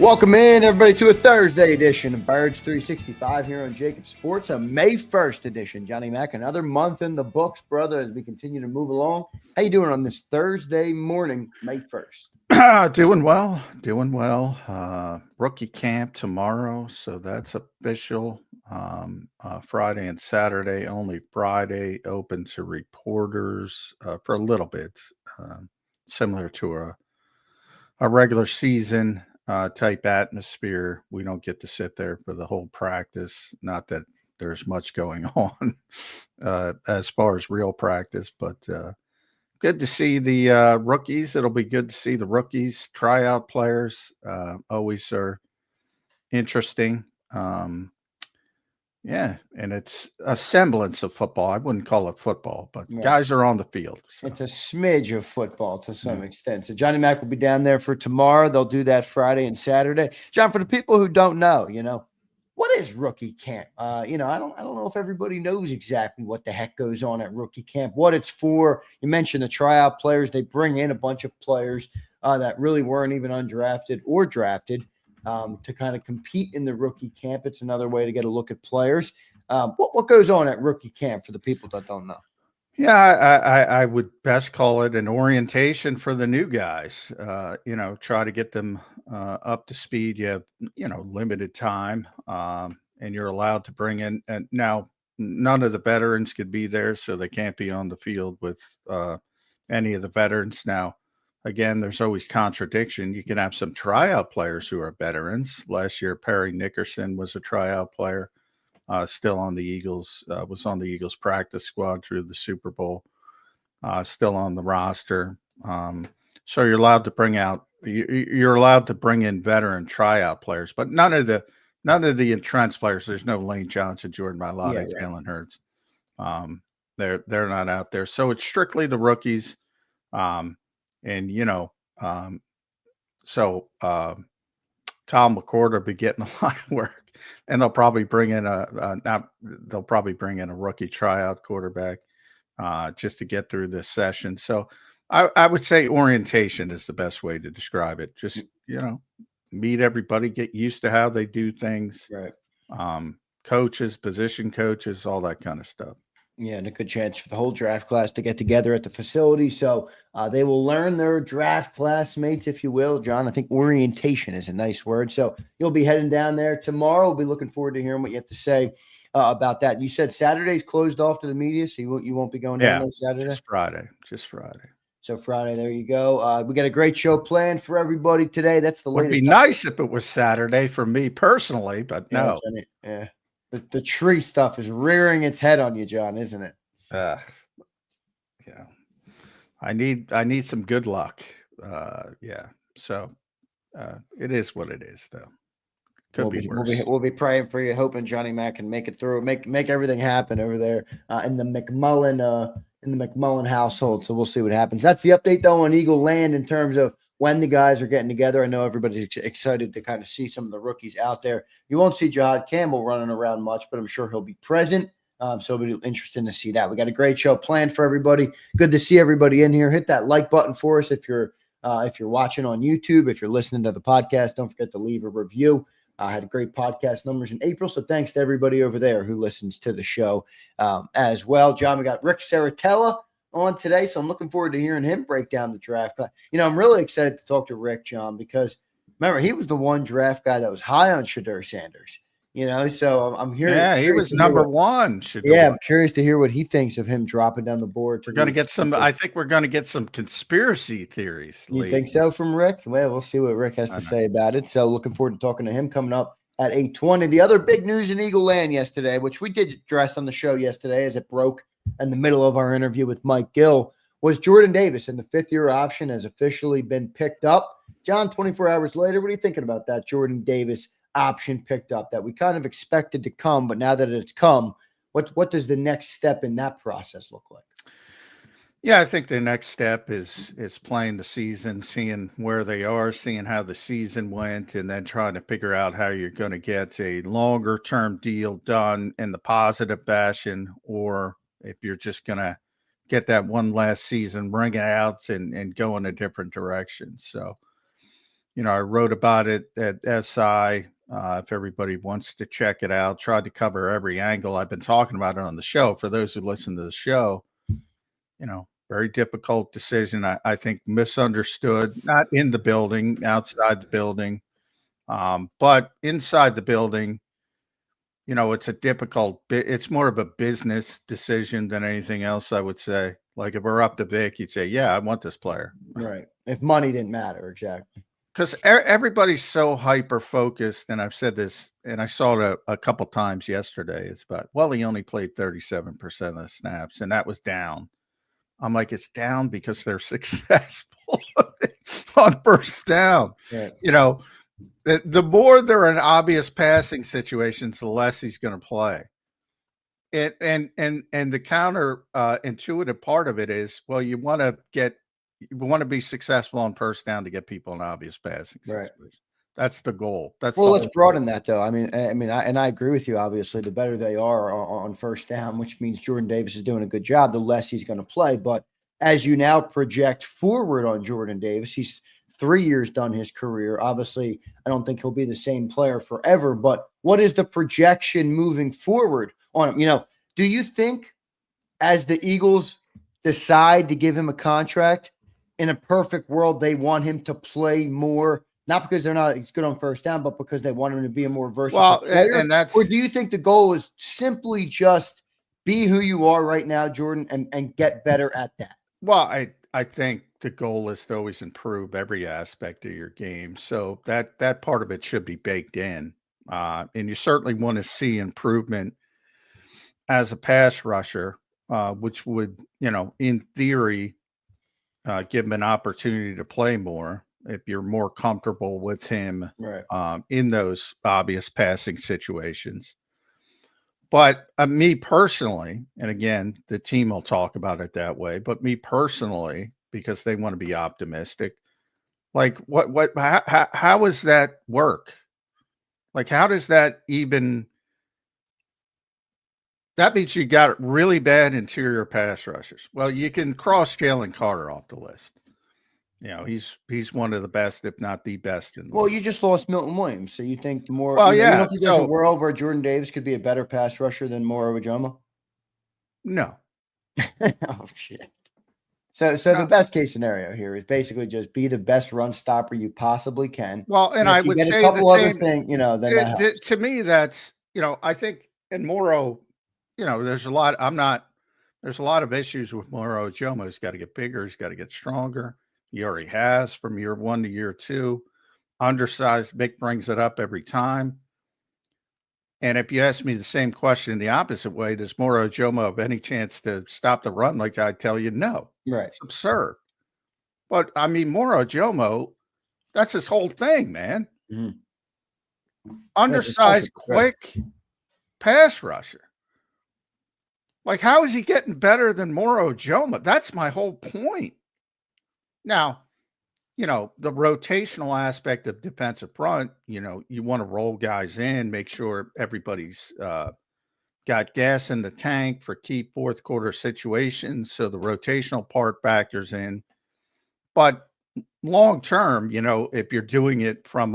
Welcome in, everybody, to a Thursday edition of Birds 365 here on JAKIB Sports, a May 1st edition. Johnny Mack, another month in the books, brother, as we continue to move along. How you doing on this Thursday morning, May 1st? Doing well. Rookie camp tomorrow, so that's official. Friday and Saturday, only Friday open to reporters for a little bit, similar to a regular season type atmosphere. We don't get to sit there for the whole practice. Not that there's much going on as far as real practice, but good to see the rookies. It'll be good to see the rookies. Tryout players always are interesting. Yeah, and it's a semblance of football. I wouldn't call it football, but guys are on the field. So. It's a smidge of football to some extent. So Johnny Mack will be down there for tomorrow. They'll do that Friday and Saturday. John, for the people who don't know, what is rookie camp? I don't know if everybody knows exactly what the heck goes on at rookie camp, what it's for. You mentioned the tryout players. They bring in a bunch of players that really weren't even undrafted or drafted to kind of compete in the rookie camp. It's another way to get a look at players. What goes on at rookie camp for the people that don't know? Yeah, I would best call it an orientation for the new guys. Try to get them up to speed. You have, limited time, and you're allowed to bring in. And now, none of the veterans could be there, so they can't be on the field with any of the veterans. Now, again, there's always contradiction. You can have some tryout players who are veterans. Last year, Perry Nickerson was a tryout player. Still on the Eagles, was on the Eagles practice squad through the Super Bowl, still on the roster. So you're allowed to you're allowed to bring in veteran tryout players, but none of the entrenched players. There's no Lane Johnson, Jordan Mailata, Jalen Hurts. They're not out there. So it's strictly the rookies. So Kyle McCord will be getting a lot of work. And they'll probably bring in a rookie tryout quarterback just to get through this session. So I would say orientation is the best way to describe it. Just meet everybody, get used to how they do things. Right. Coaches, position coaches, all that kind of stuff. Yeah, and a good chance for the whole draft class to get together at the facility. So they will learn their draft classmates, if you will. John, I think orientation is a nice word. So you'll be heading down there tomorrow. We'll be looking forward to hearing what you have to say about that. You said Saturday's closed off to the media, so you won't be going down there Saturday? Just Friday. So Friday, there you go. We got a great show planned for everybody today. That's the latest. Would be nice if it was Saturday for me personally, but no. Yeah. The tree stuff is rearing its head on you, John, isn't it? Yeah. I need some good luck. So it is what it is, though. Could be worse. We'll be praying for you, hoping Johnny Mack can make it through, make everything happen over there in the McMullen household. So we'll see what happens. That's the update, though, on Eagle Land in terms of when the guys are getting together. I know everybody's excited to kind of see some of the rookies out there. You won't see Jahad Campbell running around much, but I'm sure he'll be present. So it'll be interesting to see that. We got a great show planned for everybody. Good to see everybody in here. Hit that like button for us if you're watching on YouTube. If you're listening to the podcast, don't forget to leave a review. I had great podcast numbers in April, so thanks to everybody over there who listens to the show as well. John, we got Rick Saratella on today, so I'm looking forward to hearing him break down the draft. I'm really excited to talk to Rick, John, because remember, he was the one draft guy that was high on Shedeur Sanders. So I'm hearing. Yeah, he was number one. Yeah, I'm curious to hear what he thinks of him dropping down the board. We're going to get some. I think we're going to get some conspiracy theories. You think so from Rick? Well, we'll see what Rick has to say about it. So looking forward to talking to him coming up at 8:20. The other big news in Eagle Land yesterday, which we did address on the show yesterday as it broke in the middle of our interview with Mike Gill, was Jordan Davis, and the fifth-year option has officially been picked up. John, 24 hours later, what are you thinking about that Jordan Davis option picked up that we kind of expected to come, but now that it's come, what does the next step in that process look like? Yeah, I think the next step is playing the season, seeing where they are, seeing how the season went, and then trying to figure out how you're going to get a longer term deal done in the positive fashion, or if you're just going to get that one last season, bring it out and go in a different direction. So I wrote about it at SI. If everybody wants to check it out, tried to cover every angle. I've been talking about it on the show. For those who listen to the show, very difficult decision. I think misunderstood, not in the building, outside the building, but inside the building. It's a difficult bit. It's more of a business decision than anything else, I would say. Like if we're up to Vic, you'd say, yeah, I want this player. Right. If money didn't matter. Exactly. Because everybody's so hyper focused. And I've said this, and I saw it a couple times yesterday. It's about, well, he only played 37% of the snaps, and that was down. I'm like, it's down because they're successful on first down. Right. The more they're in obvious passing situations, the less he's going to play. And the counter intuitive part of it is, well, you want to be successful on first down to get people in obvious passing situations. Right. That's the goal. Let's broaden that though. I agree with you. Obviously, the better they are on first down, which means Jordan Davis is doing a good job, the less he's going to play. But as you now project forward on Jordan Davis, he's 3 years done his career. Obviously, I don't think he'll be the same player forever, but what is the projection moving forward on him? Do you think as the Eagles decide to give him a contract, in a perfect world, they want him to play more, not because they're not as good on first down, but because they want him to be a more versatile player? Or do you think the goal is simply just be who you are right now, Jordan, and get better at that? Well, I think the goal is to always improve every aspect of your game. So that part of it should be baked in. And you certainly want to see improvement as a pass rusher, which would, in theory, give him an opportunity to play more if you're more comfortable with him in those obvious passing situations. But me personally, and again, the team will talk about it that way, but me personally, because they want to be optimistic, like how does that work? Like, how does that even, that means you got really bad interior pass rushers. Well, you can cross Jalen Carter off the list. He's one of the best, if not the best. You just lost Milton Williams, so you think more? Well, you don't think there's a world where Jordan Davis could be a better pass rusher than Moro Ojomo? No. Oh shit. So the best case scenario here is basically just be the best run stopper you possibly can. Well, and I would say the same thing. Then to me, that's I think in Moro, there's a lot. There's a lot of issues with Moro Ojomo. He's got to get bigger. He's got to get stronger. He already has from year 1 to year 2. Undersized. Vic brings it up every time. And if you ask me the same question the opposite way, does Moro Ojomo have any chance to stop the run? Like I tell you, no. Right. It's absurd. But Moro Ojomo, that's his whole thing, man. Mm-hmm. Undersized, quick pass rusher. Like, how is he getting better than Moro Ojomo? That's my whole point. Now, the rotational aspect of defensive front, you want to roll guys in, make sure everybody's got gas in the tank for key fourth quarter situations. So the rotational part factors in. But long term, if you're doing it from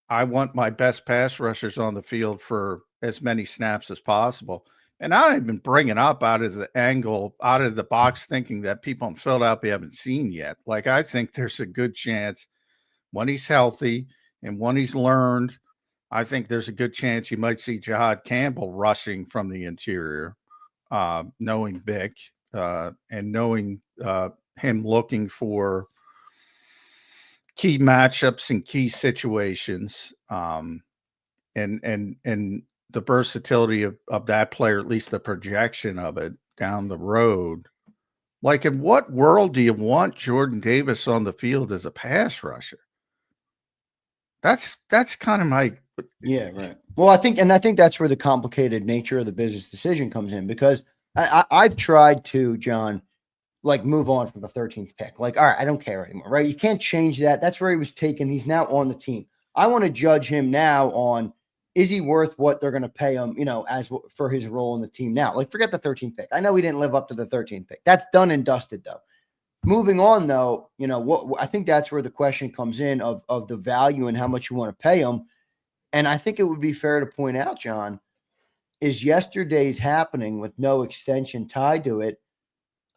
I want my best pass rushers on the field for as many snaps as possible. And I even bring it up out of the angle, out of the box thinking that people in Philadelphia haven't seen yet. Like, I think there's a good chance when he's healthy and when he's learned, I think there's a good chance you might see Jahad Campbell rushing from the interior, knowing Vic and knowing him looking for key matchups and key situations. And the versatility of that player, at least the projection of it down the road. Like, in what world do you want Jordan Davis on the field as a pass rusher? That's kind of my right. Well, I think that's where the complicated nature of the business decision comes in, because I've tried to, John, like, move on from the 13th pick. Like, all right, I don't care anymore, right? You can't change that. That's where he was taken. He's now on the team. I want to judge him now on, is he worth what they're going to pay him, as for his role in the team now? Like, forget the 13th pick. I know he didn't live up to the 13th pick. That's done and dusted, though. moving on, though, you know, what I think that's where the question comes in of the value and how much you want to pay them. And I think it would be fair to point out, John, is yesterday's happening with no extension tied to it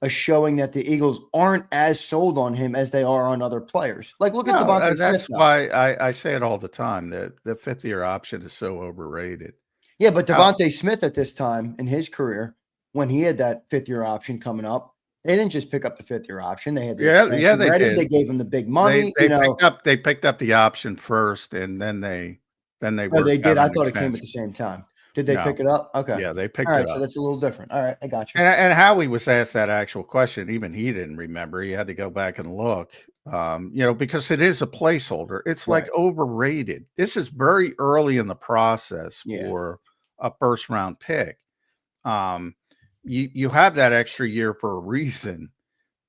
a showing that the Eagles aren't as sold on him as they are on other players. Like, look at Devontae Smith. That's why I say it all the time that the 5th-year option is so overrated. Yeah, but Devontae Smith at this time in his career, when he had that 5th-year option coming up, they didn't just pick up the 5th-year option. They had the they ready. did. They gave him the big money. They picked up the option first, and then they Oh, they did. I thought it came at the same time. Did they pick it up? Okay. Yeah, they picked it up. All right, so that's a little different. All right, I got you. And Howie was asked that actual question. Even he didn't remember. He had to go back and look, you know, because it is a placeholder. It's like overrated. This is very early in the process for a first-round pick. You have that extra year for a reason.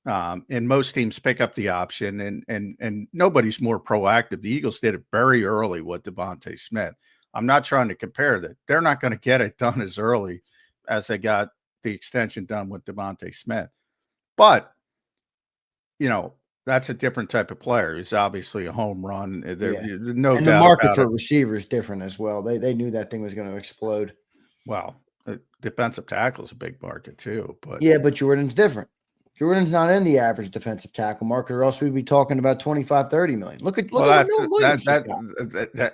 And most teams pick up the option, and nobody's more proactive. The Eagles did it very early with Devontae Smith. I'm not trying to compare that. They're not going to get it done as early as they got the extension done with Devontae Smith. But, you know, that's a different type of player. He's obviously a home run. No doubt. And the market for receivers is different as well. They knew that thing was going to explode. Well, defensive tackle is a big market too. But yeah, but Jordan's different. Jordan's not in the average defensive tackle market, or else we'd be talking about 25, 30 million. Look at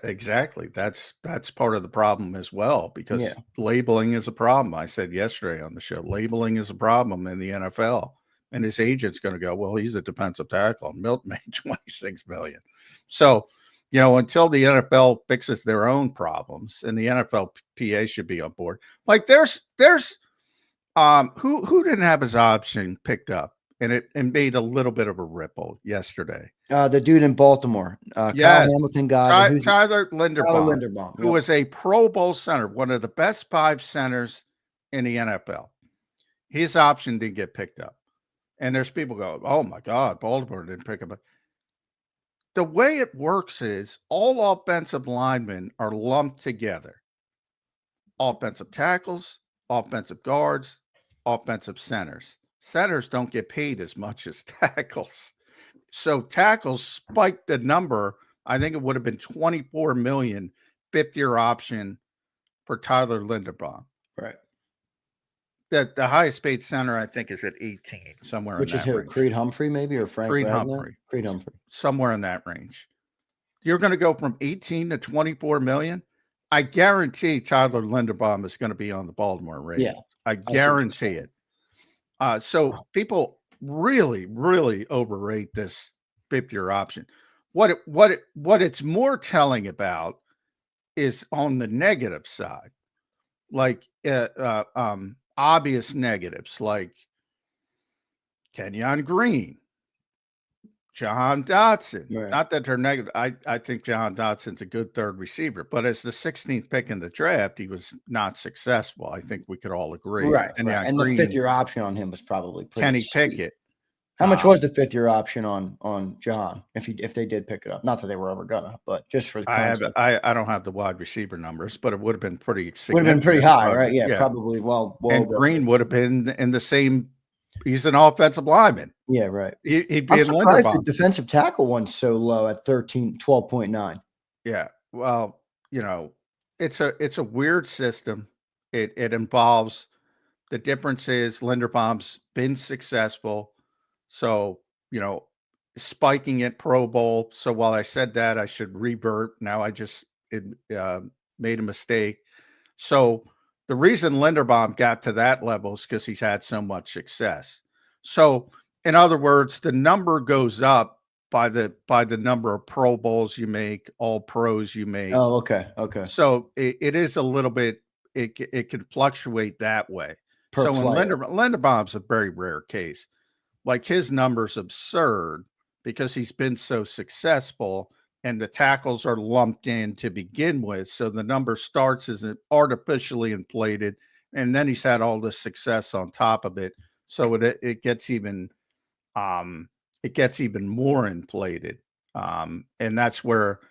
exactly. That's part of the problem as well, because labeling is a problem. I said yesterday on the show, labeling is a problem in the NFL, and his agent's going to go, well, he's a defensive tackle. Milton made 26 million. So, you know, until the NFL fixes their own problems, and the NFLPA should be on board. Like there's who didn't have his option picked up, and made a little bit of a ripple yesterday. The dude in Baltimore, Kyle Hamilton guy, Tyler Linderbaum, who was a Pro Bowl center, one of the best 5 centers in the NFL. His option didn't get picked up, and there's people go, "Oh my God, Baltimore didn't pick up." The way it works is all offensive linemen are lumped together. Offensive tackles, offensive guards, offensive centers. Centers don't get paid as much as tackles. So tackles spiked the number. I think it would have been 24 million 5th-year option for Tyler Linderbaum. Right. The highest paid center, I think, is at 18, somewhere Which in that range. Which is who? Creed Humphrey, maybe, or Frank Creed Ragnar? Humphrey. Creed Humphrey. Somewhere in that range. You're going to go from 18 to 24 million. I guarantee Tyler Linderbaum is going to be on the Baltimore Ravens. Yeah, I guarantee it. So people really, really overrate this 5th-year option. What it's more telling about is on the negative side, like obvious negatives, like Kenyon Green, Jahan Dotson. Right. Not that they're negative. I think Jahan Dotson's a good 3rd receiver, but as the 16th pick in the draft, he was not successful. I think we could all agree. Right. And Green, the 5th-year option on him was probably pretty Kenny sweet. Pickett. How much was the 5th-year option on Jahan if they did pick it up? Not that they were ever gonna, but just for the concept. I don't have the wide receiver numbers, but it would have been pretty significant. Would have been pretty high, right? Yeah, probably. Well, and Green would have been in the same. He's an offensive lineman. Yeah, right. He'd be I'm in surprised Linderbaum. the defensive tackle one's so low at 12.9. Yeah. Well, you know, it's a weird system. It involves, the difference is Linderbaum's been successful. So, you know, spiking at Pro Bowl. So while I said that, I should revert. Now I just made a mistake. So the reason Linderbaum got to that level is because he's had so much success. So, in other words, the number goes up by the number of Pro Bowls you make, all pros you make. Oh, okay. Okay. So it is a little bit, it can fluctuate that way. So when Linderbaum's a very rare case. Like his number's absurd because he's been so successful, and the tackles are lumped in to begin with. So the number starts as artificially inflated, and then he's had all this success on top of it. So it gets even more inflated. And that's where,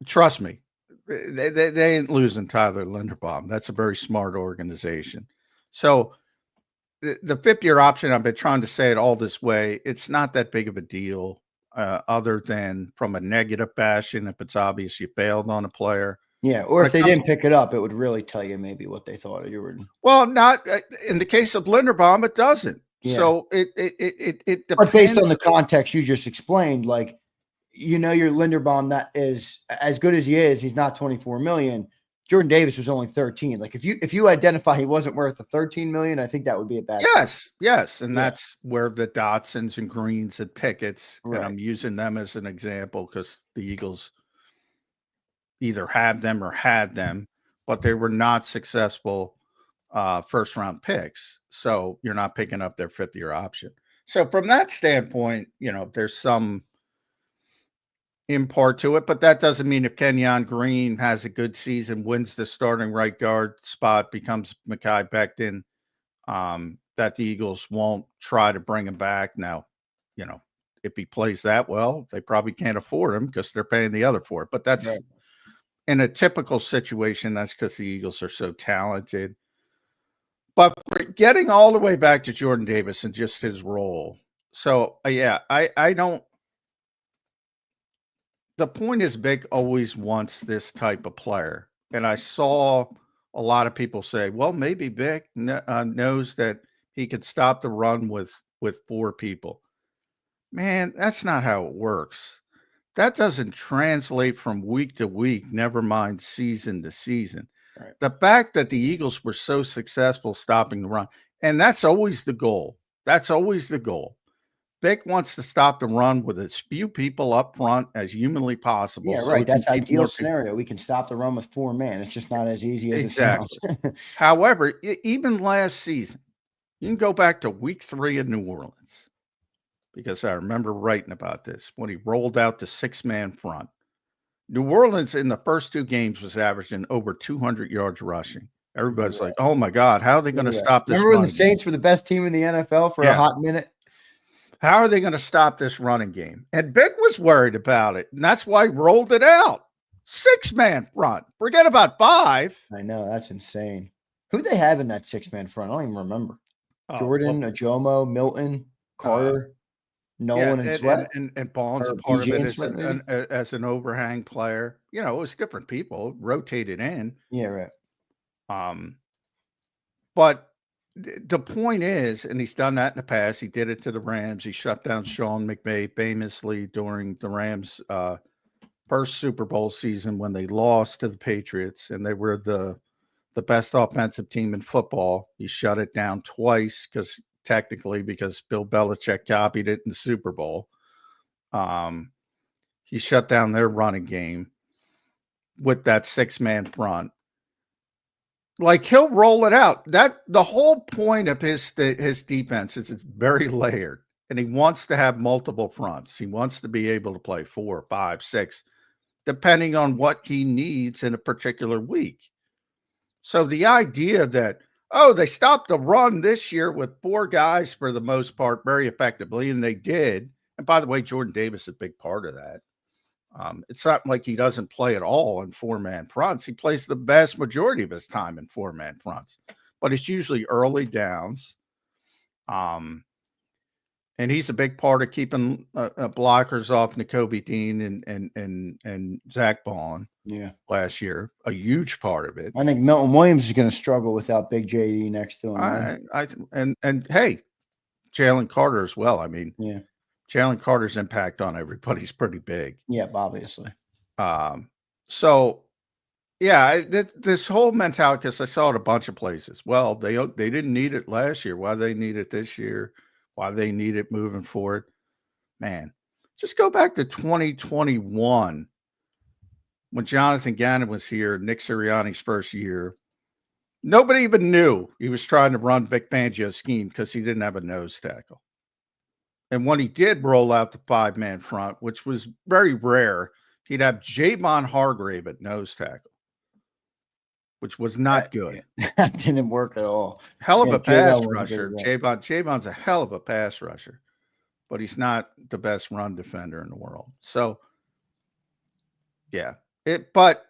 trust me, they ain't losing Tyler Linderbaum. That's a very smart organization. So the fifth-year option, I've been trying to say it all this way. It's not that big of a deal, other than from a negative fashion. If it's obvious you failed on a player. Yeah, or When if it they comes, didn't pick it up, it would really tell you maybe what they thought you were. well, not in the case of Linderbaum, it doesn't. Yeah. So it But based on depends. the context you just explained, like, your Linderbaum, that is as good as he is, he's not 24 million. Jordan Davis was only 13. Like, if you identify he wasn't worth the 13 million, I think that would be a bad thing. Yes, and Yeah. that's where the Dotsons and Greens and Pickett's, and Right. I'm using them as an example because the Eagles either have them or had them, but they were not successful first round picks. So you're not picking up their fifth-year option. So from that standpoint, there's some import to it, but that doesn't mean if Kenyon Green has a good season, wins the starting right guard spot, becomes Mekhi Becton, that the Eagles won't try to bring him back. Now, if he plays that well, they probably can't afford him because they're paying the other for it. But that's Right. in a typical situation, that's because the Eagles are so talented. But getting all the way back to Jordan Davis and just his role. So, yeah, I don't. The point is, Vic always wants this type of player. And I saw a lot of people say, well, maybe Vic knows that he could stop the run with four people. Man, that's not how it works. That doesn't translate from week to week, never mind season to season. Right. The fact that the Eagles were so successful stopping the run, and that's always the goal. That's always the goal. Vic wants to stop the run with as few people up front as humanly possible. Yeah, So right. That's keep ideal more scenario. We can stop the run with 4 men. It's just not as easy as exactly. it sounds. However, even last season, you can go back to week 3 in New Orleans, because I remember writing about this when he rolled out the 6-man front. New Orleans in the first 2 games was averaging over 200 yards rushing. Everybody's like, oh my God, how are they going to stop this? Remember when the running game? Saints were the best team in the NFL for a hot minute? How are they going to stop this running game? And Vic was worried about it, and that's why he rolled it out. 6-man front. Forget about 5. I know, that's insane. Who'd they have in that 6-man front? I don't even remember. Jordan, Ajomo, Milton, Carter, Nolan, and Sweat. And Bond's a part of it as an overhang player. It was different people rotated in. Yeah, right. But the point is, and he's done that in the past. He did it to the Rams. He shut down Sean McVay famously during the Rams' first Super Bowl season when they lost to the Patriots, and they were the best offensive team in football. He shut it down twice because Bill Belichick copied it in the Super Bowl. He shut down their running game with that 6-man front. Like, he'll roll it out. That the whole point of his defense is it's very layered, and he wants to have multiple fronts. He wants to be able to play 4, 5, 6, depending on what he needs in a particular week. So the idea that, they stopped the run this year with 4 guys for the most part very effectively, and they did. And by the way, Jordan Davis is a big part of that. It's not like he doesn't play at all in 4-man fronts. He plays the vast majority of his time in 4-man fronts, but it's usually early downs. And he's a big part of keeping blockers off Nakobe Dean and Zach Bond. Yeah, last year, a huge part of it. I think Milton Williams is going to struggle without Big JD next to him. And hey, Jalen Carter as well. I mean, yeah. Jalen Carter's impact on everybody's pretty big. Yeah, obviously. So, yeah, this whole mentality, because I saw it a bunch of places. Well, they didn't need it last year. Why they need it this year? Why they need it moving forward? Man, just go back to 2021 when Jonathan Gannon was here, Nick Sirianni's first year. Nobody even knew he was trying to run Vic Fangio's scheme because he didn't have a nose tackle. And when he did roll out the 5-man front, which was very rare, he'd have Javon Hargrave at nose tackle, which was not good. That didn't work at all. Hell of a pass rusher. Javon's a hell of a pass rusher, but he's not the best run defender in the world. So, yeah. But,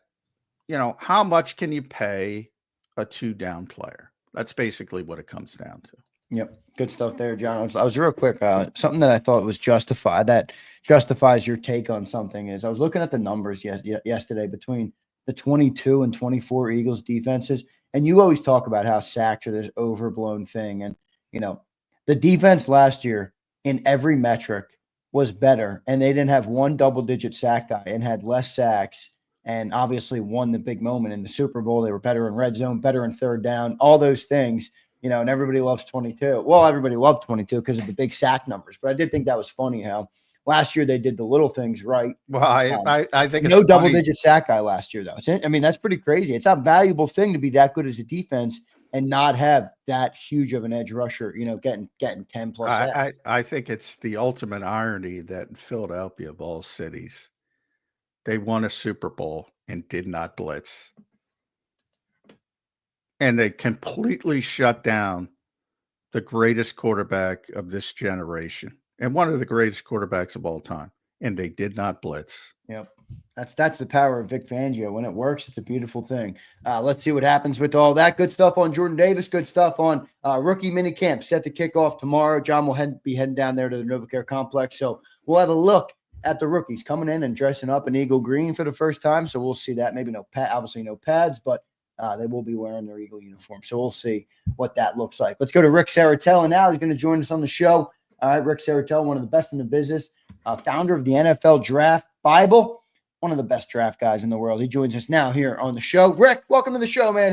how much can you pay a 2-down player? That's basically what it comes down to. Yep. Good stuff there, John. I was real quick. Something that I thought was justified, that justifies your take on something, is I was looking at the numbers yesterday between the 22 and 24 Eagles defenses. And you always talk about how sacks are this overblown thing. And, the defense last year in every metric was better. And they didn't have one double-digit sack guy and had less sacks, and obviously won the big moment in the Super Bowl. They were better in red zone, better in third down, all those things. And everybody loves 22. Well, everybody loved 22 because of the big sack numbers. But I did think that was funny how last year they did the little things right. Well, I think No it's funny. double-digit sack guy last year, though. That's pretty crazy. It's a valuable thing to be that good as a defense and not have that huge of an edge rusher, getting 10 plus sacks. I think it's the ultimate irony that in Philadelphia, of all cities, they won a Super Bowl and did not blitz. And they completely shut down the greatest quarterback of this generation and one of the greatest quarterbacks of all time. And they did not blitz. Yep. That's the power of Vic Fangio. When it works, it's a beautiful thing. Let's see what happens with all that. Good stuff on Jordan Davis. Good stuff on rookie minicamp set to kick off tomorrow. John will be heading down there to the NovaCare complex. So we'll have a look at the rookies coming in and dressing up in Eagle green for the first time. So we'll see that. Maybe obviously no pads, but they will be wearing their Eagle uniform. So we'll see what that looks like. Let's go to Rick Saratella now. He's going to join us on the show. All right, Rick Saratella, one of the best in the business, founder of the NFL Draft Bible, one of the best draft guys in the world. He joins us now here on the show. Rick, welcome to the show, man.